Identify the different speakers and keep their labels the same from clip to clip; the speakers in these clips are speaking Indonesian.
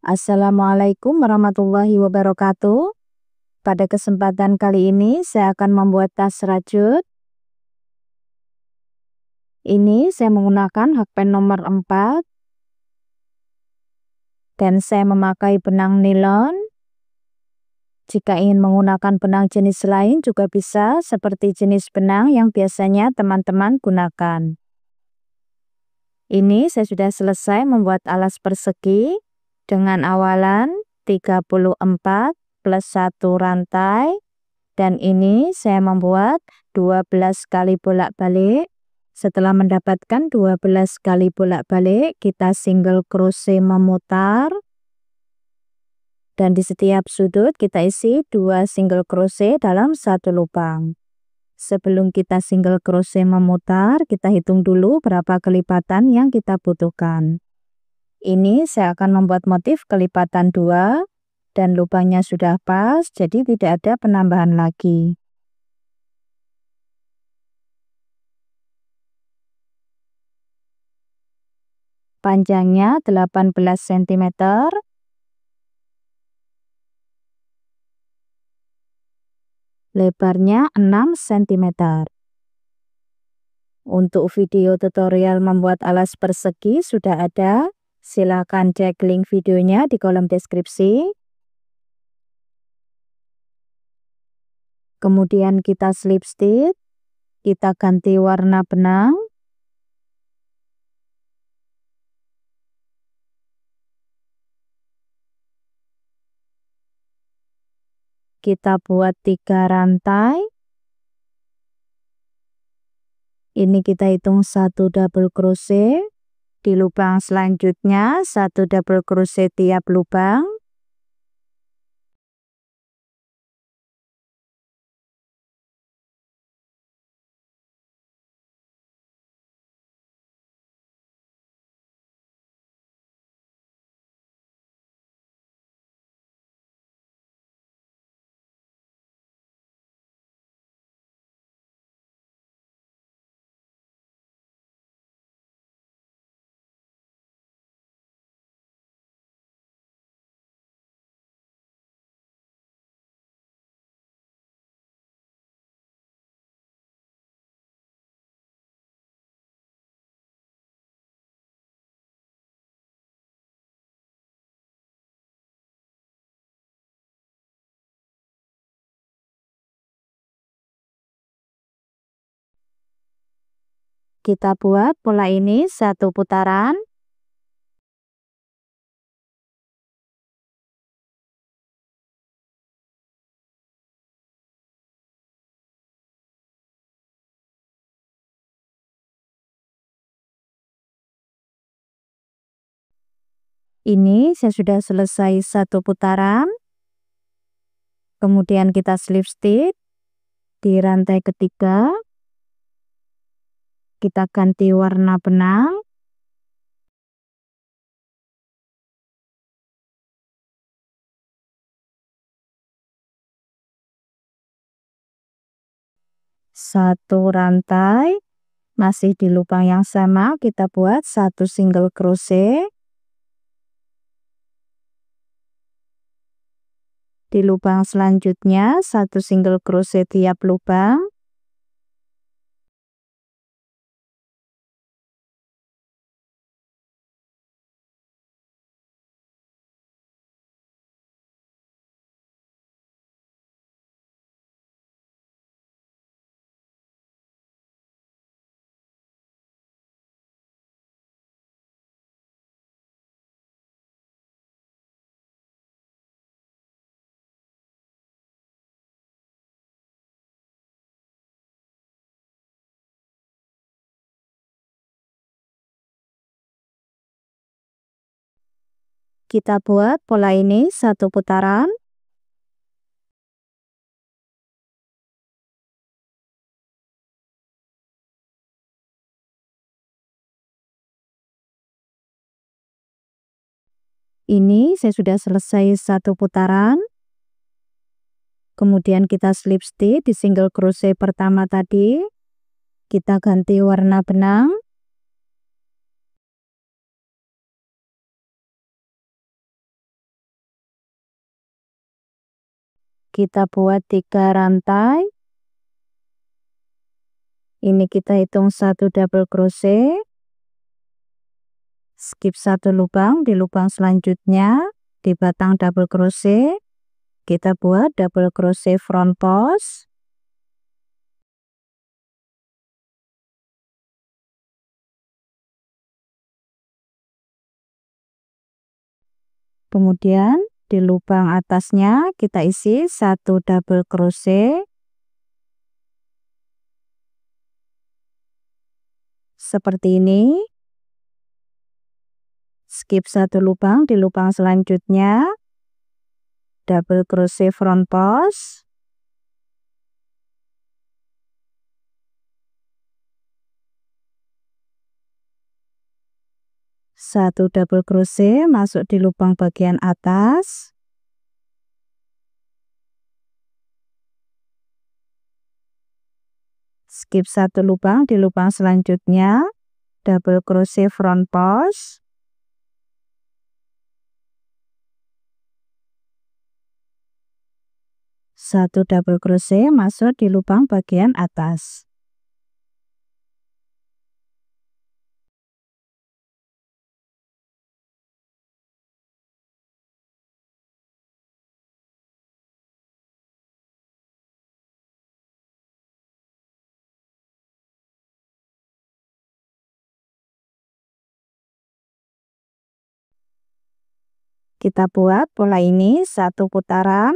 Speaker 1: Assalamualaikum warahmatullahi wabarakatuh. Pada kesempatan kali ini saya akan membuat tas rajut. Ini saya menggunakan hakpen nomor 4 dan saya memakai benang nilon. Jika ingin menggunakan benang jenis lain juga bisa, seperti jenis benang yang biasanya teman-teman gunakan. Ini saya sudah selesai membuat alas persegi dengan awalan 34 plus 1 rantai, dan ini saya membuat 12 kali bolak-balik. Setelah mendapatkan 12 kali bolak-balik, kita single crochet memutar, dan di setiap sudut kita isi 2 single crochet dalam satu lubang. Sebelum kita single crochet memutar, kita hitung dulu berapa kelipatan yang kita butuhkan. Ini saya akan membuat motif kelipatan 2 dan lubangnya sudah pas, jadi tidak ada penambahan lagi. Panjangnya 18 cm, lebarnya 6 cm. Untuk video tutorial membuat alas persegi sudah ada, silakan cek link videonya di kolom deskripsi. Kemudian kita slip stitch, kita ganti warna benang. Kita buat 3 rantai. Ini kita hitung 1 double crochet. Di lubang selanjutnya 1 double crochet tiap lubang. Kita buat pola ini 1 putaran. Ini saya sudah selesai 1 putaran. Kemudian kita slip stitch di rantai ketiga. Kita ganti warna benang. Satu rantai, masih di lubang yang sama kita buat 1 single crochet. Di lubang selanjutnya 1 single crochet tiap lubang. Kita buat pola ini 1 putaran. Ini saya sudah selesai 1 putaran. Kemudian kita slip stitch di single crochet pertama tadi. Kita ganti warna benang. kita buat 3 rantai. Ini kita hitung 1 double crochet, skip 1 lubang, di lubang selanjutnya di batang double crochet kita buat double crochet front post. Kemudian di lubang atasnya kita isi 1 double crochet seperti ini. Skip 1 lubang, di lubang selanjutnya double crochet front post. Satu double crochet masuk di lubang bagian atas. Skip 1 lubang, di lubang selanjutnya double crochet front post. Satu double crochet masuk di lubang bagian atas. Kita buat pola ini 1 putaran.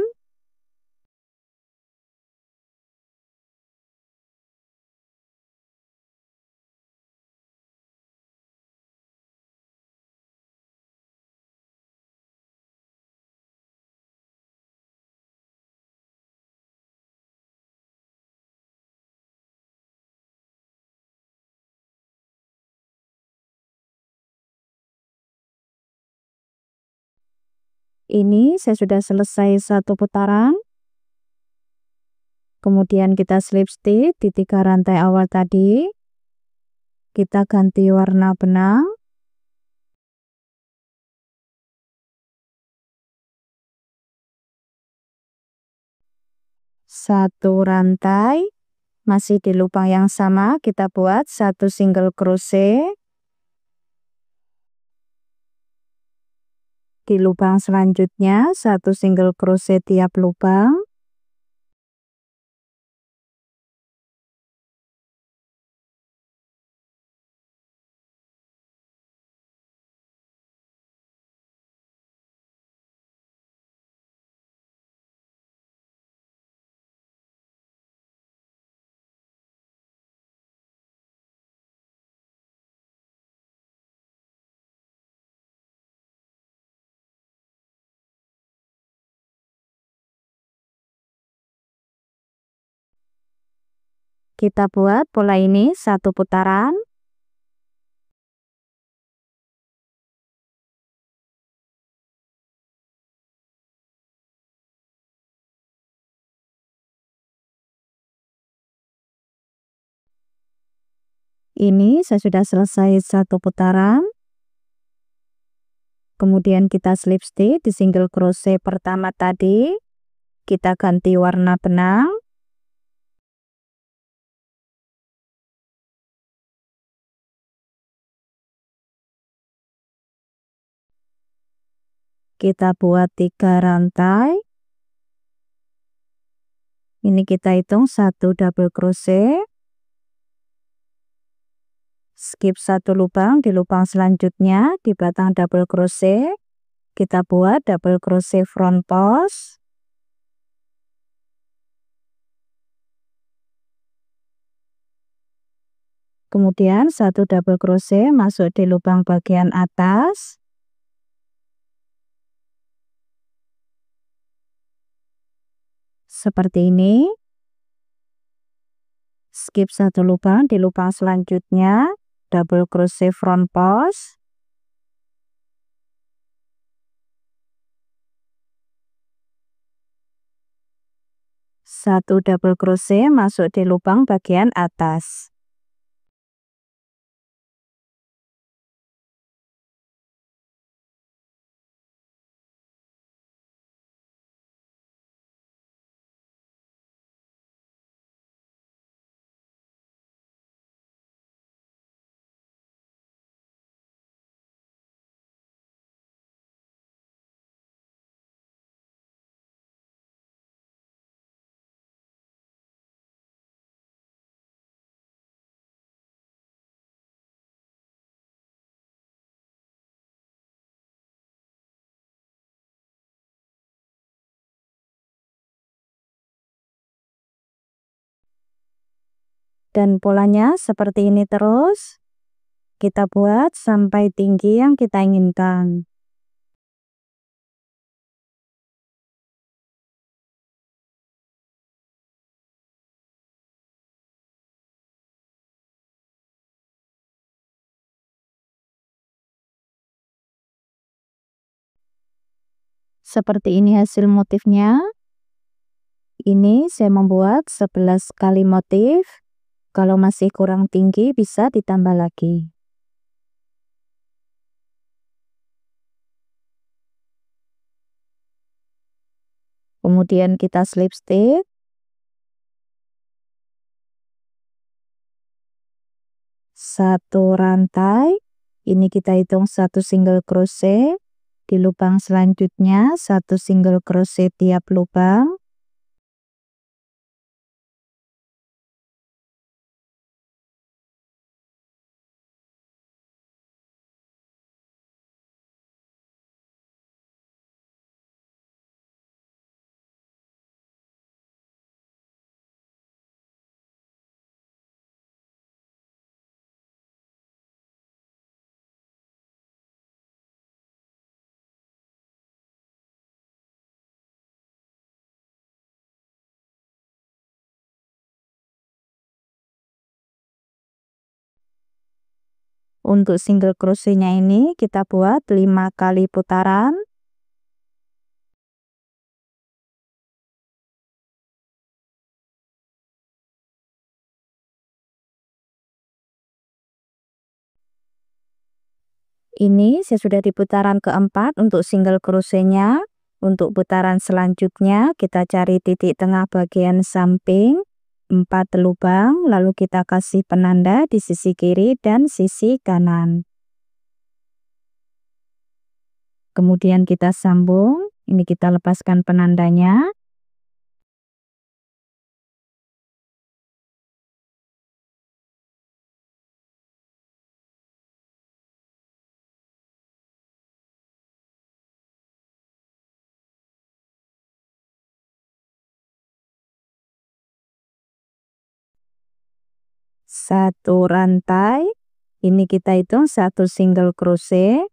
Speaker 1: Ini saya sudah selesai 1 putaran. Kemudian kita slip stitch di 3 rantai awal tadi. Kita ganti warna benang. Satu rantai, masih di lubang yang sama kita buat 1 single crochet. Di lubang selanjutnya 1 single crochet tiap lubang. Kita buat pola ini 1 putaran. Ini saya sudah selesai 1 putaran. Kemudian kita slip stitch di single crochet pertama tadi. Kita ganti warna benang. Kita buat 3 rantai. Ini kita hitung 1 double crochet. Skip 1 lubang, di lubang selanjutnya di batang double crochet kita buat double crochet front post. Kemudian 1 double crochet masuk di lubang bagian atas. Seperti ini. Skip 1 lubang, di lubang selanjutnya double crochet front post. Satu double crochet masuk di lubang bagian atas. Dan polanya seperti ini terus. Kita buat sampai tinggi yang kita inginkan. Seperti ini hasil motifnya. Ini saya membuat 11 kali motif. Kalau masih kurang tinggi bisa ditambah lagi. Kemudian kita slip stitch. Satu rantai. Ini kita hitung satu single crochet. Di lubang selanjutnya satu single crochet tiap lubang. Untuk single crochetnya ini kita buat 5 kali putaran. Ini saya sudah di putaran keempat untuk single crochetnya. Untuk putaran selanjutnya kita cari titik tengah bagian samping 4 lubang, lalu kita kasih penanda di sisi kiri dan sisi kanan. Kemudian kita sambung, ini kita lepaskan penandanya. Satu rantai, ini kita hitung satu single crochet.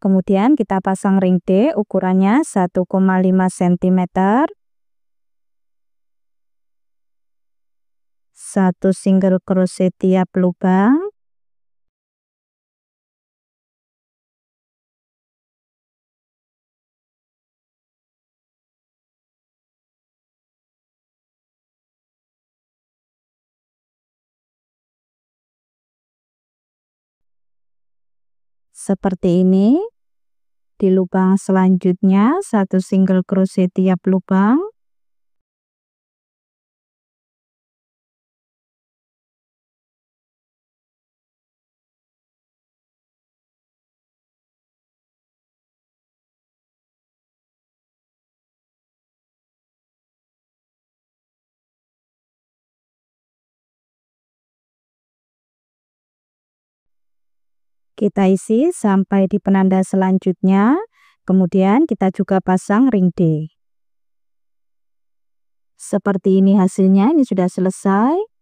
Speaker 1: Kemudian kita pasang ring D, ukurannya 1,5 cm. Satu single crochet tiap lubang. Seperti ini. Di lubang selanjutnya satu single crochet tiap lubang. Kita isi sampai di penanda selanjutnya. Kemudian kita juga pasang ring D. Seperti ini hasilnya, ini sudah selesai.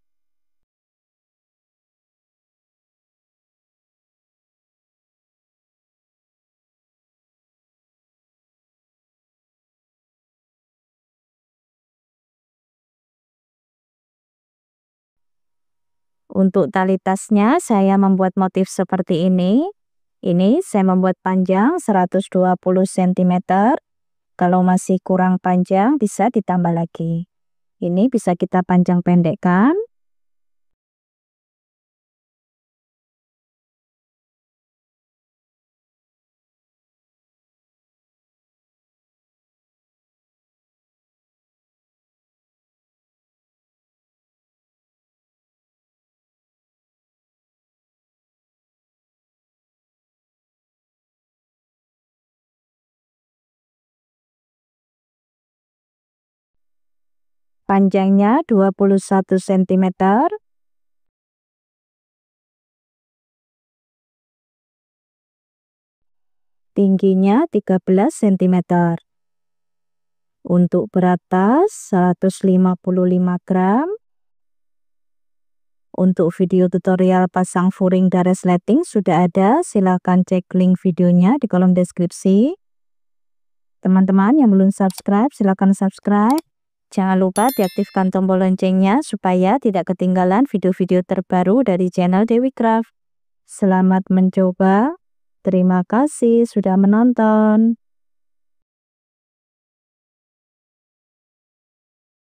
Speaker 1: Untuk tali tasnya saya membuat motif seperti ini. Ini saya membuat panjang 120 cm. Kalau masih kurang panjang bisa ditambah lagi. Ini bisa kita panjang pendekkan. Panjangnya 21 cm. Tingginya 13 cm. Untuk berat tas 155 gram. Untuk video tutorial pasang furing dan resleting sudah ada, silahkan cek link videonya di kolom deskripsi. Teman-teman yang belum subscribe, silahkan subscribe. Jangan lupa diaktifkan tombol loncengnya supaya tidak ketinggalan video-video terbaru dari channel Dewi Craft. Selamat mencoba. Terima kasih sudah menonton.